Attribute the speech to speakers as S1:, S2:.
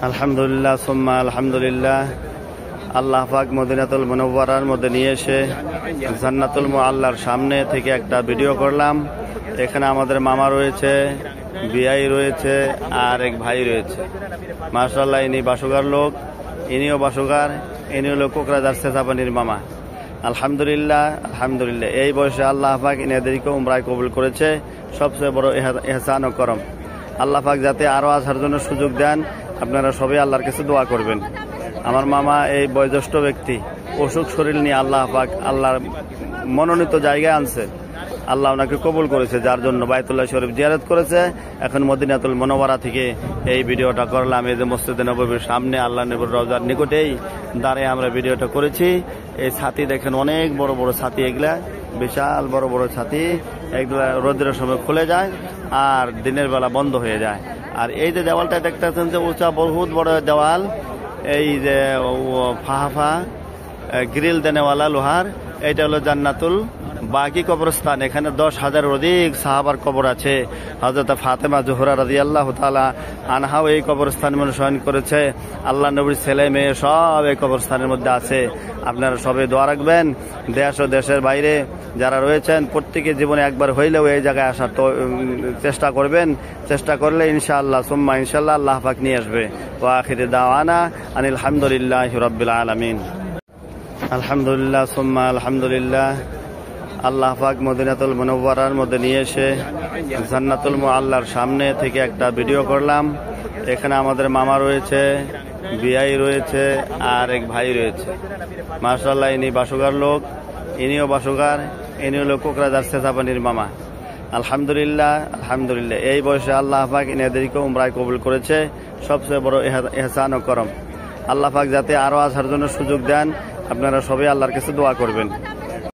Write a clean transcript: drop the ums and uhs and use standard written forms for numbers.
S1: আলহামদুলিল্লাহ সুম্মা আলহামদুলিল্লাহ। আল্লাহ পাক মদিনাতুল মুনাওয়ারার মধ্যে নিয়ে এসে জান্নাতুল মুআল্লার সামনে থেকে একটা ভিডিও করলাম। এখানে আমাদের মামা রয়েছে, বিআই রয়েছে, আর এক ভাই রয়েছে। মাশাআল্লাহ, ইনি বাসুগার লোক, ইনিও বাসুগার, ইনি হলো কোকরাঝার সেসাপানির মামা। আলহামদুলিল্লাহ আলহামদুলিল্লাহ। এই বয়সে আল্লাহ পাক ইনাদেরকে উমরায় কবুল করেছে, সবচেয়ে বড় ইহসান ও করম। আল্লাহ পাক যাতে আরো আসার জন্য সুযোগ দেন, আপনারা সবাই আল্লাহর কাছে দোয়া করবেন। আমার মামা এই বয়োজ্যেষ্ঠ ব্যক্তি, অসুখ শরীর নিয়ে আল্লাহ পাক আল্লাহর মনোনীত জায়গায় আনছে। আল্লাহ ওনাকে কবুল করেছে, যার জন্য বাইতুল্লাহ শরীফ জিয়ারত করেছে। এখন মদিনাতুল মুনাওয়ারা থেকে এই ভিডিওটা করলাম। এই যে মসজিদে নববীর সামনে আল্লাহ নবীর রওজার নিকটেই দাঁড়িয়ে আমরা ভিডিওটা করেছি। এই ছাতি দেখেন, অনেক বড় বড় ছাতি, এগুলা বিশাল বড় বড় ছাতি। এগুলা রোদের সময় খুলে যায় আর দিনের বেলা বন্ধ হয়ে যায়। আর এই যে দেওয়ালটা দেখতেছেন, যে উঁচা বহুত বড় দেওয়াল, এই যে ফাহাফা গ্রিল দেনেওয়ালা লোহার, এইটা হলো জান্নাতুল বাকি কবরস্থান। এখানে 10,000 অধিক সাহাবার কবর আছে। হযরত ফাতেমা জোহরা রাদিয়াল্লাহু তাআলা আনহাও এই কবরস্থানে শয়ন করেছে। আল্লাহ নবীর ছেলে মেয়ে সব এই কবরস্থানের মধ্যে আছে। আপনারা সবাই দোয়া রাখবেন। দেশ ও দেশের বাইরে যারা রয়েছেন, প্রত্যেকের জীবনে একবার হইলেও এই জায়গায় আসার তো চেষ্টা করবেন। চেষ্টা করলে ইনশাআল্লাহ সুম্মা ইনশাআল্লাহ আল্লাহ পাক নিয়ে আসবে। ওয়া আখিরু দাওয়ানা আনিল হামদুলিল্লাহি রাব্বিল আলামিন। আলহামদুলিল্লাহ সুম্মা আলহামদুলিল্লাহ। আল্লাহ পাক মদিনাতুল মুনাওয়ারার মধ্যে নিয়ে এসে জান্নাতুল মুআল্লার সামনে থেকে একটা ভিডিও করলাম। এখানে আমাদের মামা রয়েছে, বিআই রয়েছে, আর এক ভাই রয়েছে। মাশাআল্লাহ, ইনি বাসুগার লোক, ইনিও বাসুগার, ইনি হলো কোকরাঝার সেসাপানির মামা। আলহামদুলিল্লাহ আলহামদুলিল্লাহ। এই বয়সে আল্লাহ পাক ইনাদেরকে উমরায় কবুল করেছে, সবচেয়ে বড় ইহসান ও করম। আল্লাহ পাক যাতে আরো আসার জন্য সুযোগ দেন, আপনারা সবাই আল্লাহর কাছে দোয়া করবেন।